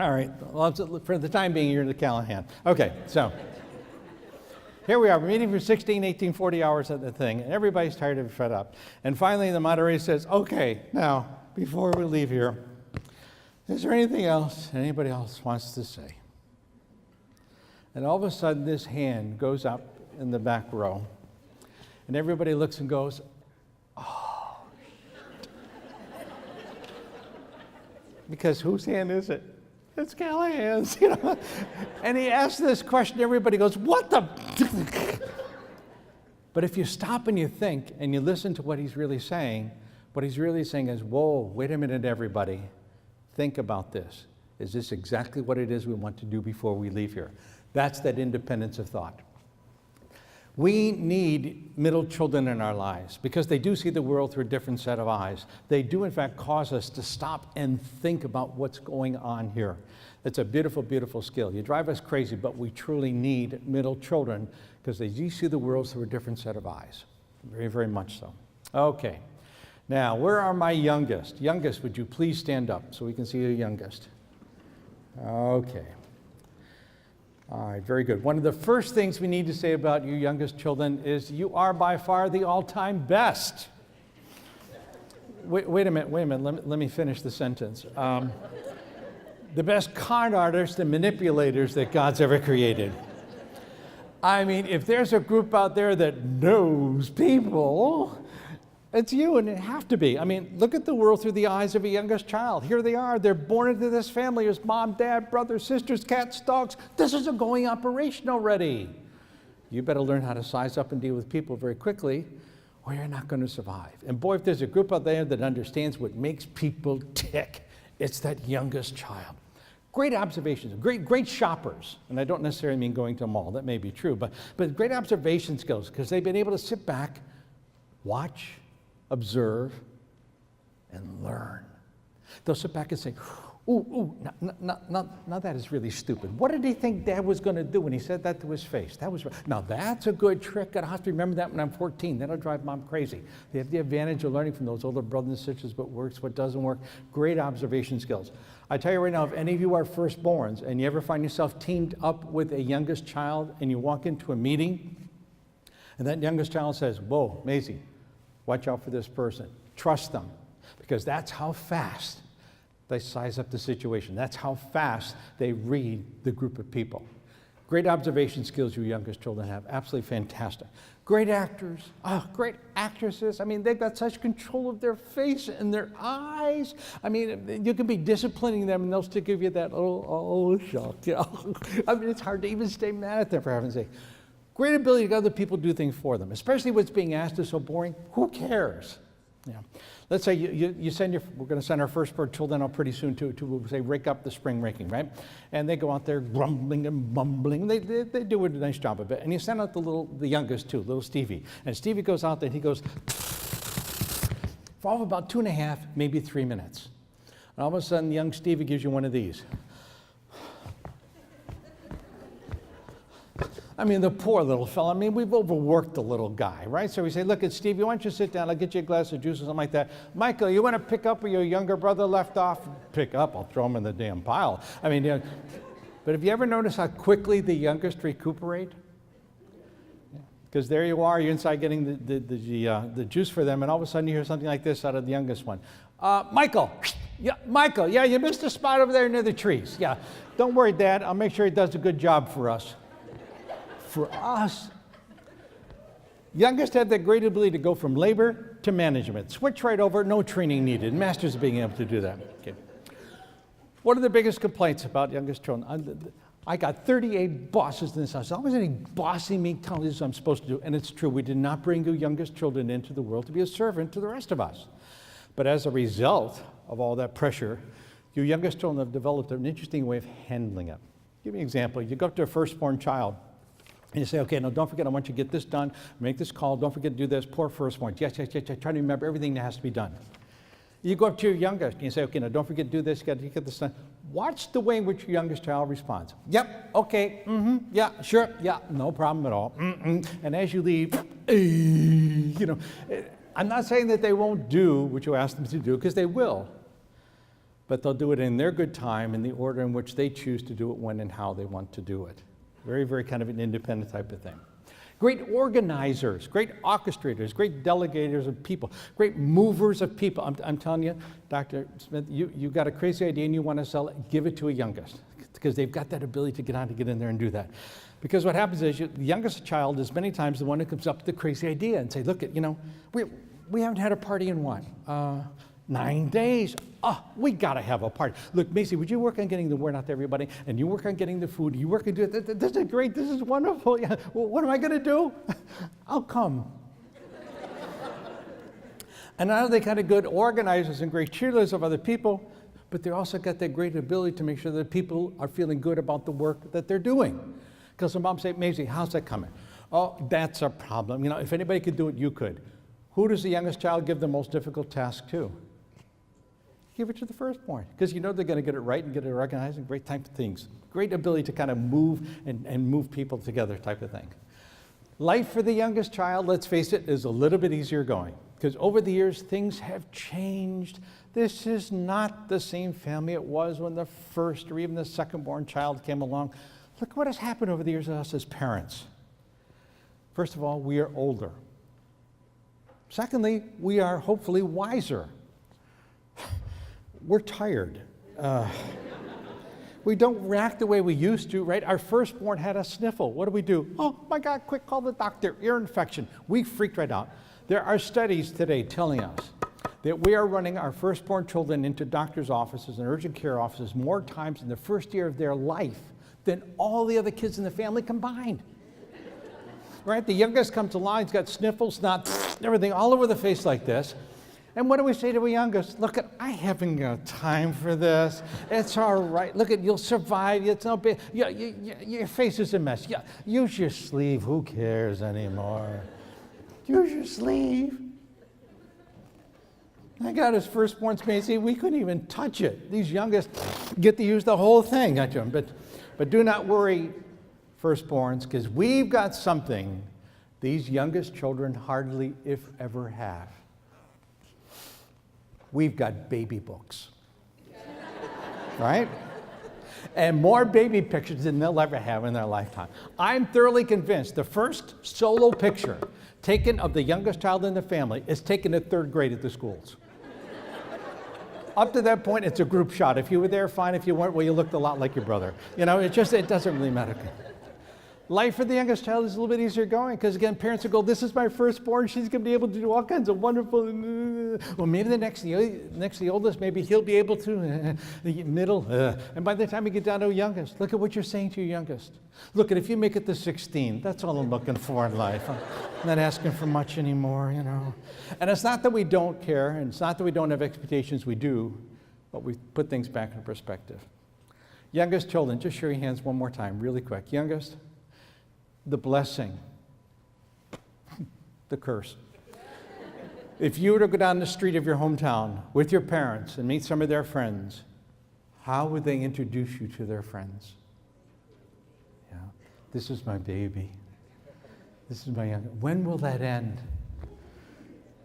All right. Well, for the time being, you're the Callahan. Okay, so here we are. We're meeting for 16, 18, 40 hours at the thing, and everybody's tired and fed up. And finally, the moderator says, okay, now, before we leave here, is there anything else anybody else wants to say? And all of a sudden, this hand goes up in the back row, and everybody looks and goes, oh, because whose hand is it? It's Callahan's, And he asks this question, everybody goes, what the? But if you stop and you think and you listen to what he's really saying is, whoa, wait a minute, everybody. Think about this. Is this exactly what it is we want to do before we leave here? That's that independence of thought. We need middle children in our lives because they do see the world through a different set of eyes. They do, in fact, cause us to stop and think about what's going on here. It's a beautiful, beautiful skill. You drive us crazy, but we truly need middle children because they do see the world through a different set of eyes. Very, very much so. Okay. Now, where are my youngest? Youngest, would you please stand up so we can see your youngest? Okay. All right, very good. One of the first things we need to say about you youngest children is you are by far the all-time best. Wait a minute. Let me finish the sentence. The best con artists and manipulators that God's ever created. I mean, if there's a group out there that knows people, it's you, and it have to be. I mean, look at the world through the eyes of a youngest child. Here they are. They're born into this family. There's mom, dad, brothers, sisters, cats, dogs. This is a going operation already. You better learn how to size up and deal with people very quickly, or you're not going to survive. And boy, if there's a group out there that understands what makes people tick, it's that youngest child. Great observations, great shoppers. And I don't necessarily mean going to a mall. That may be true. But great observation skills because they've been able to sit back, watch, observe, and learn. They'll sit back and say, ooh, now that is really stupid. What did he think Dad was going to do when he said that to his face? That was, now that's a good trick. I'll have to remember that when I'm 14. That'll drive Mom crazy. They have the advantage of learning from those older brothers and sisters what works, what doesn't work. Great observation skills. I tell you right now, if any of you are firstborns and you ever find yourself teamed up with a youngest child and you walk into a meeting and that youngest child says, whoa, Maisie, watch out for this person. Trust them, because that's how fast they size up the situation. That's how fast they read the group of people. Great observation skills you youngest children have. Absolutely fantastic. Great actors. Oh, great actresses. I mean, they've got such control of their face and their eyes. I mean, you can be disciplining them and they'll still give you that oh shock. I mean, it's hard to even stay mad at them, for heaven's sake. Great ability to get other people do things for them, especially what's being asked is so boring. Who cares? Yeah. Let's say you send we're going to send our firstborn children out pretty soon to say, rake up the spring raking, right? And they go out there grumbling and mumbling. They do a nice job of it. And you send out the youngest too, little Stevie. And Stevie goes out there and he goes, for all of about 2.5, maybe 3 minutes. And all of a sudden, young Stevie gives you one of these. I mean, the poor little fella. I mean, we've overworked the little guy, right? So we say, look, at Stevie, why don't you sit down? I'll get you a glass of juice or something like that. Michael, you want to pick up where your younger brother left off? Pick up. I'll throw him in the damn pile. I mean, but have you ever noticed how quickly the youngest recuperate? Because there you are, you're inside getting the juice for them, and all of a sudden you hear something like this out of the youngest one. Michael, yeah, you missed a spot over there near the trees. Yeah, don't worry, Dad. I'll make sure he does a good job for us. For us, youngest have that great ability to go from labor to management. Switch right over, no training needed. Masters being able to do that. Okay. What are the biggest complaints about youngest children? I got 38 bosses in this house. Always any bossing me telling us I'm supposed to do. And it's true, we did not bring your youngest children into the world to be a servant to the rest of us. But as a result of all that pressure, your youngest children have developed an interesting way of handling it. Give me an example. You go up to a firstborn child, and you say, okay, now don't forget, I want you to get this done, make this call, don't forget to do this, poor firstborn. Yes, try to remember everything that has to be done. You go up to your youngest, and you say, okay, now don't forget to do this, you got to get this done. Watch the way in which your youngest child responds. Yep, okay, yeah, sure, yeah, no problem at all. And as you leave, I'm not saying that they won't do what you ask them to do, because they will. But they'll do it in their good time, in the order in which they choose to do it, when and how they want to do it. Very, very kind of an independent type of thing. Great organizers, great orchestrators, great delegators of people, great movers of people. I'm telling you, Dr. Smith, you've got a crazy idea and you want to sell it, give it to a youngest, because they've got that ability to get in there and do that. Because what happens is the youngest child is many times the one who comes up with the crazy idea and say, look, we haven't had a party in what? 9 days. We got to have a party. Look, Macy, would you work on getting the word out to everybody? And you work on getting the food. You work on doing it. This is great. This is wonderful. Yeah. Well, what am I going to do? I'll come. And now they're kind of good organizers and great cheerleaders of other people, but they also got that great ability to make sure that people are feeling good about the work that they're doing. Because some moms say, Macy, how's that coming? Oh, that's a problem. If anybody could do it, you could. Who does the youngest child give the most difficult task to? Give it to the firstborn, because they're going to get it right and get it organized and great type of things. Great ability to kind of move and move people together type of thing. Life for the youngest child, let's face it, is a little bit easier going, because over the years, things have changed. This is not the same family it was when the first or even the second-born child came along. Look what has happened over the years to us as parents. First of all, we are older. Secondly, we are hopefully wiser. We're tired. We don't react the way we used to, right? Our firstborn had a sniffle. What do? Oh my God, quick, call the doctor, ear infection. We freaked right out. There are studies today telling us that we are running our firstborn children into doctor's offices and urgent care offices more times in the first year of their life than all the other kids in the family combined. Right? The youngest comes along, he's got sniffles, snot, everything all over the face like this. And what do we say to our youngest? Look, I haven't got time for this. It's all right. Look, you'll survive. It's no big. Your face is a mess. Yeah, use your sleeve. Who cares anymore? Use your sleeve. I got his firstborn, Macy. We couldn't even touch it. These youngest get to use the whole thing. But do not worry, firstborns, because we've got something these youngest children hardly, if ever, have. We've got baby books, right? And more baby pictures than they'll ever have in their lifetime. I'm thoroughly convinced the first solo picture taken of the youngest child in the family is taken at 3rd grade at the schools. Up to that point, it's a group shot. If you were there, fine. If you weren't, well, you looked a lot like your brother. It doesn't really matter. Life for the youngest child is a little bit easier going, because again, parents will go, this is my firstborn, she's going to be able to do all kinds of wonderful, well, maybe the next the oldest, maybe he'll be able to, the middle, and by the time you get down to the youngest, look at what you're saying to your youngest. Look, if you make it to 16, that's all I'm looking for in life. I'm not asking for much anymore, And it's not that we don't care, and it's not that we don't have expectations, we do, but we put things back in perspective. Youngest children, just show your hands one more time, really quick. Youngest. The blessing, the curse. If you were to go down the street of your hometown with your parents and meet some of their friends, how would they introduce you to their friends? Yeah, this is my baby. This is my young. When will that end?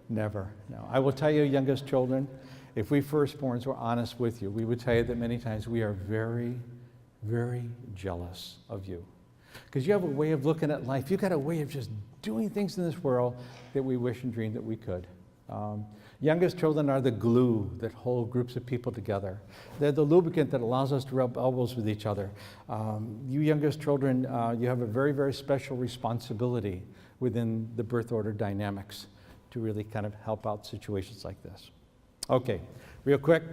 Never. No. I will tell you, youngest children, if we firstborns were honest with you, we would tell you that many times we are very, very jealous of you. Because you have a way of looking at life. You've got a way of just doing things in this world that we wish and dream that we could. Youngest children are the glue that hold groups of people together. They're the lubricant that allows us to rub elbows with each other. You youngest children, you have a very, very special responsibility within the birth order dynamics to really kind of help out situations like this. Okay, real quick.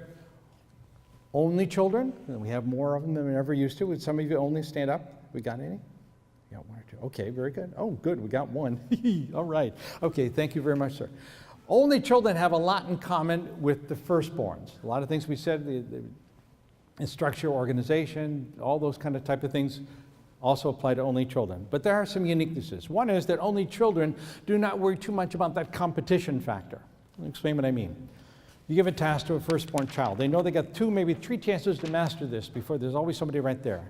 Only children, and we have more of them than we ever used to. Would some of you only stand up? We got any? We got one or two. Okay, very good. Oh, good, we got one. All right. Okay, thank you very much, sir. Only children have a lot in common with the firstborns. A lot of things we said, the structure, organization, all those kind of type of things also apply to only children. But there are some uniquenesses. One is that only children do not worry too much about that competition factor. Let me explain what I mean. You give a task to a firstborn child. They know they got 2, maybe 3 chances to master this before there's always somebody right there.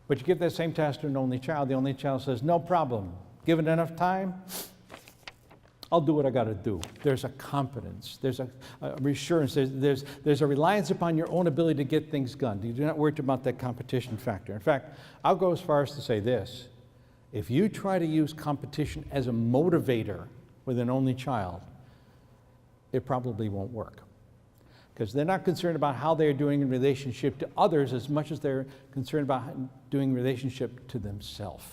But you give that same task to an only child. The only child says, no problem. Given enough time, I'll do what I got to do. There's a confidence. There's a reassurance. There's a reliance upon your own ability to get things done. You do not worry about that competition factor. In fact, I'll go as far as to say this. If you try to use competition as a motivator with an only child, it probably won't work. Because they're not concerned about how they're doing in relationship to others as much as they're concerned about doing relationship to themselves.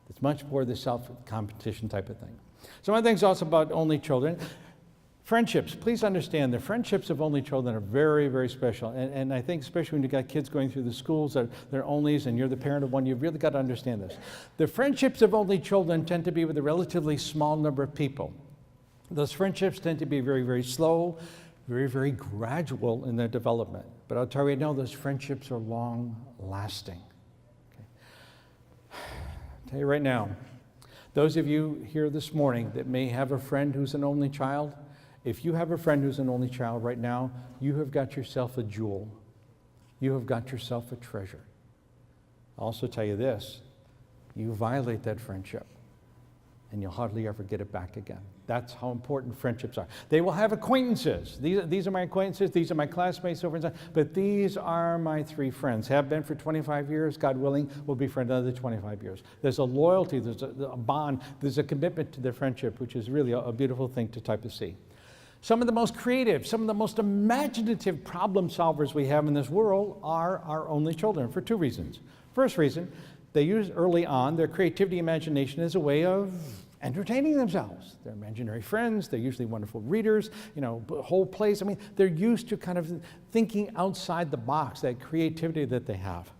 It's much more the self-competition type of thing. So one of the things also about only children, friendships. Please understand the friendships of only children are very, very special. And I think especially when you've got kids going through the schools that they're onlys and you're the parent of one, you've really got to understand this. The friendships of only children tend to be with a relatively small number of people. Those friendships tend to be very, very slow, very, very gradual in their development. But I'll tell you now, those friendships are long-lasting. Okay. I'll tell you right now, those of you here this morning that may have a friend who's an only child, if you have a friend who's an only child right now, you have got yourself a jewel. You have got yourself a treasure. I'll also tell you this, you violate that friendship, and you'll hardly ever get it back again. That's how important friendships are. They will have acquaintances. These are my acquaintances, these are my classmates, so forth and so on, but these are my 3 friends. Have been for 25 years, God willing, will be for another 25 years. There's a loyalty, there's a bond, there's a commitment to the friendship, which is really a beautiful thing to type of see. Some of the most creative, some of the most imaginative problem solvers we have in this world are our only children for 2 reasons. First reason, they use early on their creativity, imagination as a way of entertaining themselves. They're imaginary friends, they're usually wonderful readers, whole plays. I mean, they're used to kind of thinking outside the box, that creativity that they have.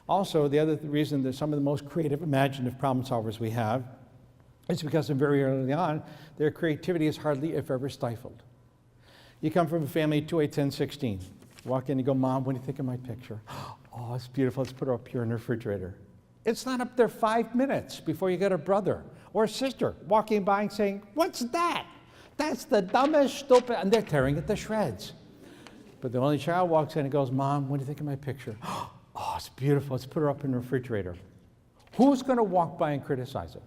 Also, the other reason that some of the most creative, imaginative problem solvers we have is because very early on, their creativity is hardly, if ever, stifled. You come from a family 2, 8, 10, 16. Walk in and go, Mom, what do you think of my picture? Oh, it's beautiful. Let's put it up here in the refrigerator. It's not up there 5 minutes before you get a brother or a sister walking by and saying, what's that? That's the dumbest, stupid, and they're tearing it to shreds. But the only child walks in and goes, Mom, what do you think of my picture? Oh, it's beautiful. Let's put her up in the refrigerator. Who's going to walk by and criticize it?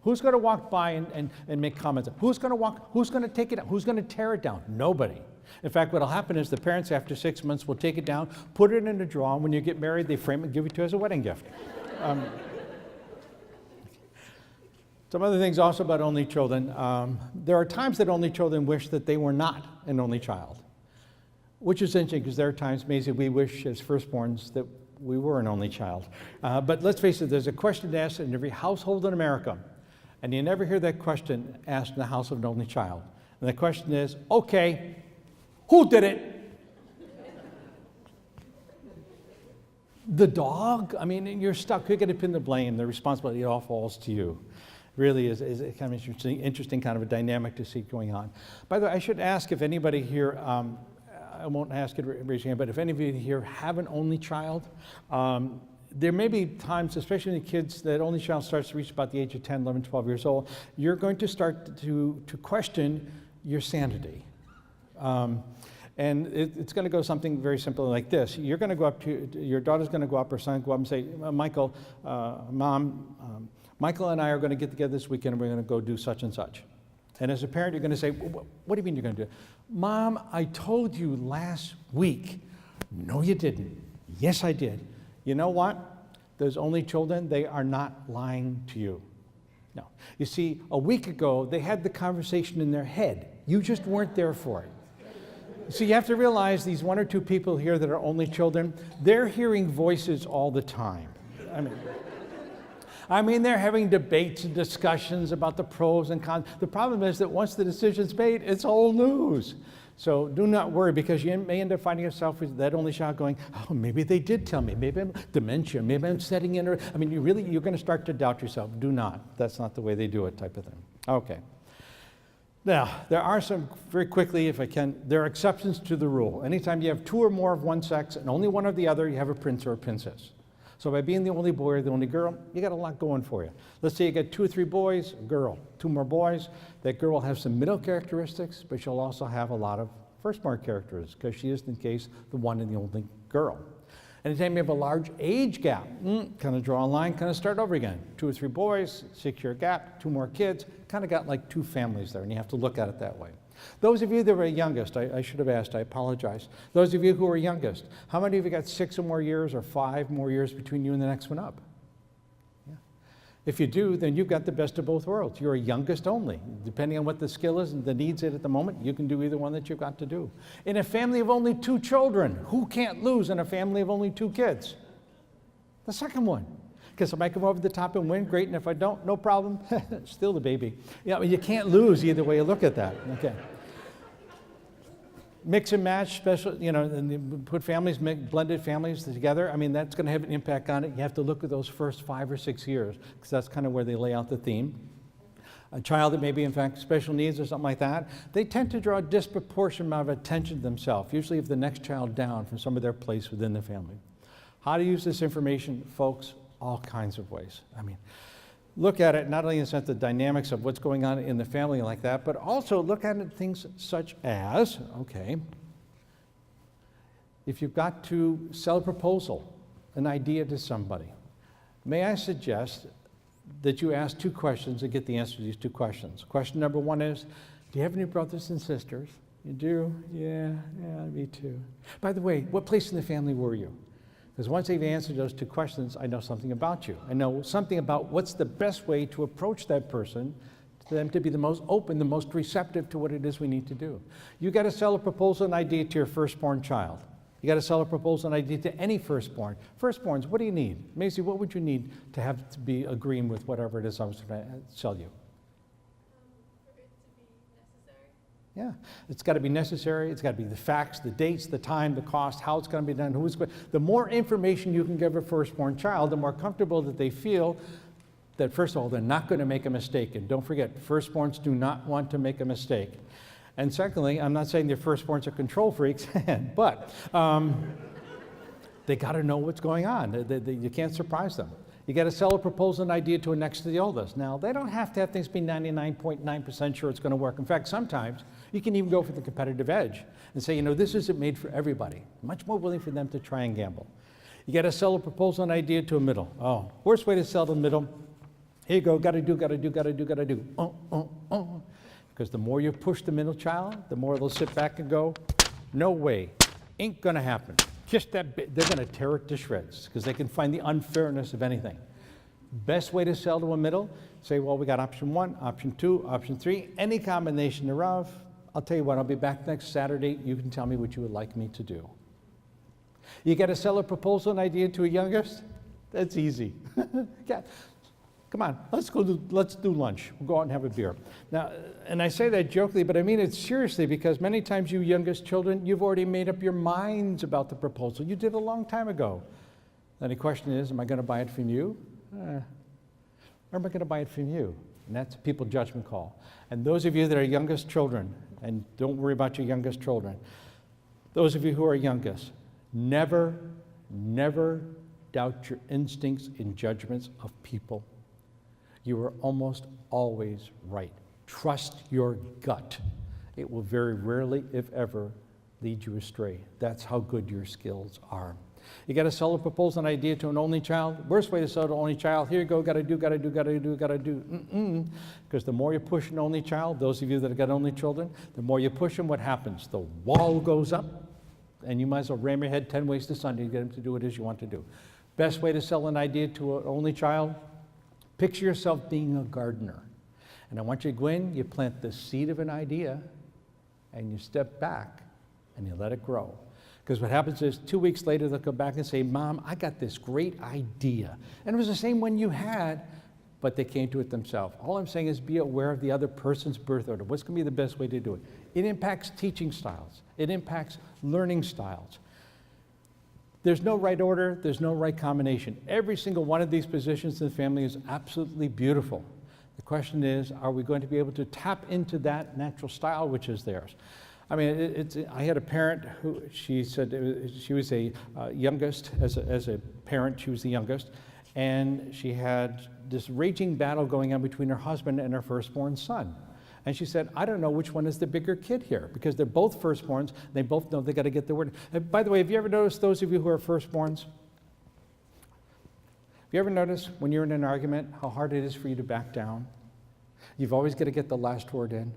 Who's going to walk by and make comments? Who's going to take it down? Who's going to tear it down? Nobody. In fact, what will happen is the parents, after 6 months, will take it down, put it in a drawer, and when you get married, they frame it and give it to you as a wedding gift. Some other things also about only children. There are times that only children wish that they were not an only child, which is interesting because there are times, Maisie, we wish as firstborns that we were an only child. But let's face it, there's a question asked in every household in America, and you never hear that question asked in the house of an only child. And the question is, okay, who did it? The dog? I mean, you're stuck. Who's going to pin the blame? The responsibility all falls to you. Really is kind of interesting kind of a dynamic to see going on. By the way, I should ask if anybody here, I won't ask you to raise your hand, but if any of you here have an only child, there may be times, especially in the kids, that only child starts to reach about the age of 10, 11, 12 years old, you're going to start to question your sanity. And it's going to go something very simple like this. You're going to go up to, your daughter's going to go up, or son go up and say, Michael, Mom, Michael and I are going to get together this weekend and we're going to go do such and such. And as a parent, you're going to say, what do you mean you're going to do it? Mom, I told you last week. No, you didn't. Yes, I did. You know what? Those only children, they are not lying to you. No. You see, a week ago, they had the conversation in their head. You just weren't there for it. So you have to realize these one or two people here that are only children, they're hearing voices all the time. I mean, they're having debates and discussions about the pros and cons. The problem is that once the decision's made, it's old news. So do not worry, because you may end up finding yourself with that only child going, oh, maybe they did tell me. Maybe I'm dementia. Maybe I'm setting in. I mean, you're going to start to doubt yourself. Do not. That's not the way they do it, type of thing. Okay. Now, there are some, very quickly, if I can, there are exceptions to the rule. Anytime you have two or more of one sex and only one of the other, you have a prince or a princess. So by being the only boy or the only girl, you got a lot going for you. Let's say you get 2 or 3 boys, a girl, 2 more boys. That girl will have some middle characteristics, but she'll also have a lot of firstborn characteristics, because she is, in case, the one and the only girl. Anytime you have a large age gap, kind of draw a line, kind of start over again. 2 or 3 boys, 6-year gap, 2 more kids, kind of got like 2 families there, and you have to look at it that way. Those of you that are youngest, I should have asked, I apologize. Those of you who are youngest, how many of you got 6 or more years or 5 more years between you and the next one up? Yeah. If you do, then you've got the best of both worlds. You're a youngest only. Depending on what the skill is and the needs at the moment, you can do either one that you've got to do. In a family of only 2 children, who can't lose in a family of only 2 kids? The second one. Because if I come over the top and win, great, and if I don't, no problem. Still the baby. Yeah, you can't lose either way you look at that. Okay. Mix and match, special, and you put families, blended families together. I mean, that's going to have an impact on it. You have to look at those first 5 or 6 years, because that's kind of where they lay out the theme. A child that may be, in fact, special needs or something like that, they tend to draw a disproportionate amount of attention to themselves, usually of the next child down from some of their place within the family. How to use this information, folks? All kinds of ways. I mean, look at it not only in the sense of the dynamics of what's going on in the family like that, but also look at it things such as, okay, if you've got to sell a proposal, an idea to somebody, may I suggest that you ask 2 questions and get the answer to these 2 questions. Question number 1 is, do you have any brothers and sisters? You do? Yeah, me too. By the way, what place in the family were you? Because once they've answered those 2 questions, I know something about you. I know something about what's the best way to approach that person, for them to be the most open, the most receptive to what it is we need to do. You got to sell a proposal, an idea to your firstborn child. You got to sell a proposal, an idea to any firstborn. Firstborns, what do you need? Maisie, what would you need to have to be agreeing with whatever it is I was going to sell you? Yeah, it's got to be necessary. It's got to be the facts, the dates, the time, the cost, how it's going to be done, who's going. The more information you can give a firstborn child, the more comfortable that they feel that, first of all, they're not going to make a mistake. And don't forget, firstborns do not want to make a mistake. And secondly, I'm not saying their firstborns are control freaks, but they got to know what's going on. You can't surprise them. You got to sell a proposal, an idea to a next to the oldest. Now, they don't have to have things be 99.9% sure it's going to work. In fact, sometimes you can even go for the competitive edge and say, this isn't made for everybody. Much more willing for them to try and gamble. You got to sell a proposal, an idea to a middle. Oh, worst way to sell the middle. Here you go, got to do. Because the more you push the middle child, the more they'll sit back and go, no way, ain't going to happen. Just that bit, they're going to tear it to shreds because they can find the unfairness of anything. Best way to sell to a middle, say, well, we got option 1, option 2, option 3, any combination thereof. I'll tell you what, I'll be back next Saturday. You can tell me what you would like me to do. You got to sell a proposal, an idea to a youngest? That's easy. Yeah. Come on, let's do lunch. We'll go out and have a beer. Now, and I say that jokingly, but I mean it seriously, because many times you youngest children, you've already made up your minds about the proposal. You did a long time ago. Then the question is, am I going to buy it from you? Or am I going to buy it from you? And that's a people judgment call. And those of you that are youngest children, and don't worry about your youngest children, those of you who are youngest, never doubt your instincts and judgments of people. You are almost always right. Trust your gut. It will very rarely, if ever, lead you astray. That's how good your skills are. You got to sell or propose an idea to an only child. Worst way to sell to an only child, here you go, got to do. Because the more you push an only child, those of you that have got only children, the more you push them, what happens? The wall goes up, and you might as well ram your head 10 ways to Sunday to get them to do what it is you want to do. Best way to sell an idea to an only child, picture yourself being a gardener. And I want you to go in, you plant the seed of an idea, and you step back, and you let it grow. Because what happens is 2 weeks later, they'll come back and say, Mom, I got this great idea. And it was the same one you had, but they came to it themselves. All I'm saying is be aware of the other person's birth order. What's going to be the best way to do it? It impacts teaching styles. It impacts learning styles. There's no right order. There's no right combination. Every single one of these positions in the family is absolutely beautiful. The question is, are we going to be able to tap into that natural style which is theirs? I mean, I had a parent who, she said she was a youngest, as a parent, she was the youngest, and she had this raging battle going on between her husband and her firstborn son. And she said, I don't know which one is the bigger kid here, because they're both firstborns, they both know they got to get their word. And by the way, have you ever noticed, those of you who are firstborns, have you ever noticed when you're in an argument how hard it is for you to back down? You've always got to get the last word in.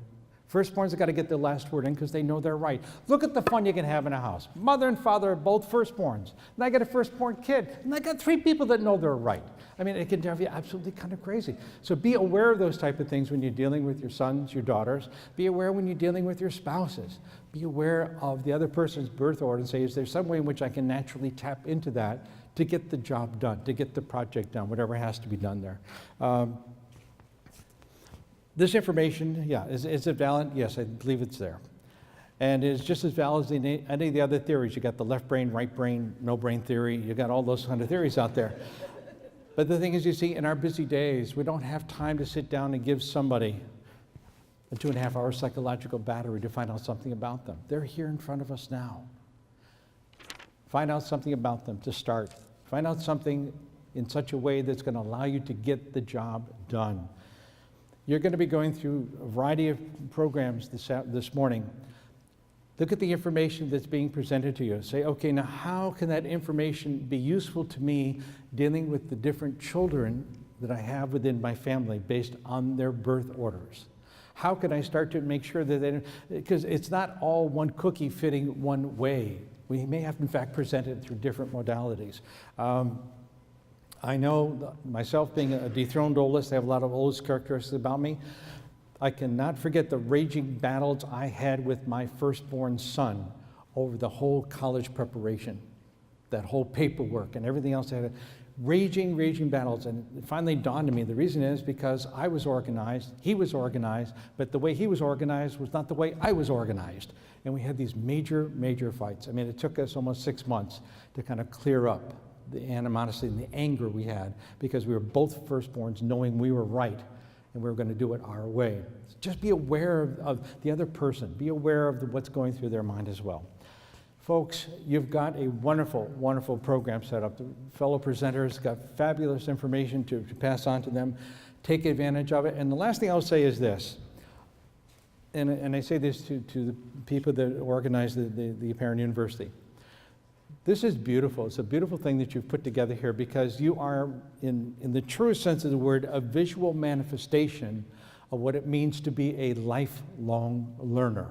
Firstborns have got to get the last word in because they know they're right. Look at the fun you can have in a house. Mother and father are both firstborns. And I got a firstborn kid. And I got 3 people that know they're right. I mean, it can drive you absolutely kind of crazy. So be aware of those type of things when you're dealing with your sons, your daughters. Be aware when you're dealing with your spouses. Be aware of the other person's birth order and say, is there some way in which I can naturally tap into that to get the job done, to get the project done, whatever has to be done there. This information, yeah, is it valid? Yes, I believe it's there. And it's just as valid as any of the other theories. You got the left brain, right brain, no brain theory. You got all those kind of theories out there. But the thing is, you see, in our busy days, we don't have time to sit down and give somebody a 2.5-hour psychological battery to find out something about them. They're here in front of us now. Find out something about them to start. Find out something in such a way that's going to allow you to get the job done. You're going to be going through a variety of programs this morning. Look at the information that's being presented to you. Say, okay, now how can that information be useful to me dealing with the different children that I have within my family based on their birth orders? How can I start to make sure that they, because it's not all one cookie fitting one way. We may have, in fact, present it through different modalities. I know, myself being a dethroned oldest, I have a lot of oldest characteristics about me. I cannot forget the raging battles I had with my firstborn son over the whole college preparation, that whole paperwork and everything else. I had raging battles, and it finally dawned on me. The reason is because I was organized, he was organized, but the way he was organized was not the way I was organized. And we had these major fights. I mean, it took us almost 6 months to kind of clear up the animosity and the anger we had because we were both firstborns knowing we were right and we were going to do it our way. Just be aware of the other person. Be aware of what's going through their mind as well. Folks, you've got a wonderful program set up. The fellow presenters got fabulous information to pass on to them. Take advantage of it. And the last thing I'll say is this, and I say this to the people that organize the Apparent University. This is beautiful. It's a beautiful thing that you've put together here because you are, in the truest sense of the word, a visual manifestation of what it means to be a lifelong learner.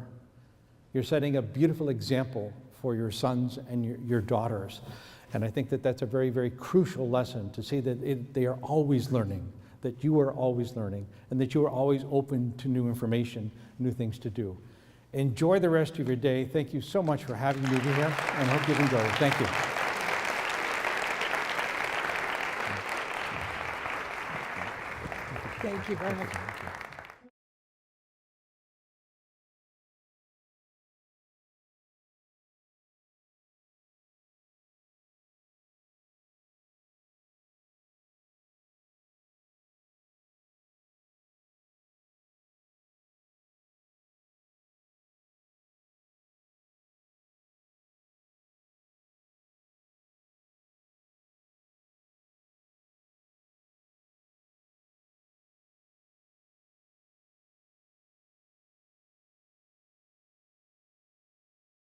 You're setting a beautiful example for your sons and your daughters. And I think that that's a very crucial lesson to see that they are always learning, that you are always learning, and that you are always open to new information, new things to do. Enjoy the rest of your day. Thank you so much for having me here, and I hope you've enjoyed it. Thank you. Thank you very much.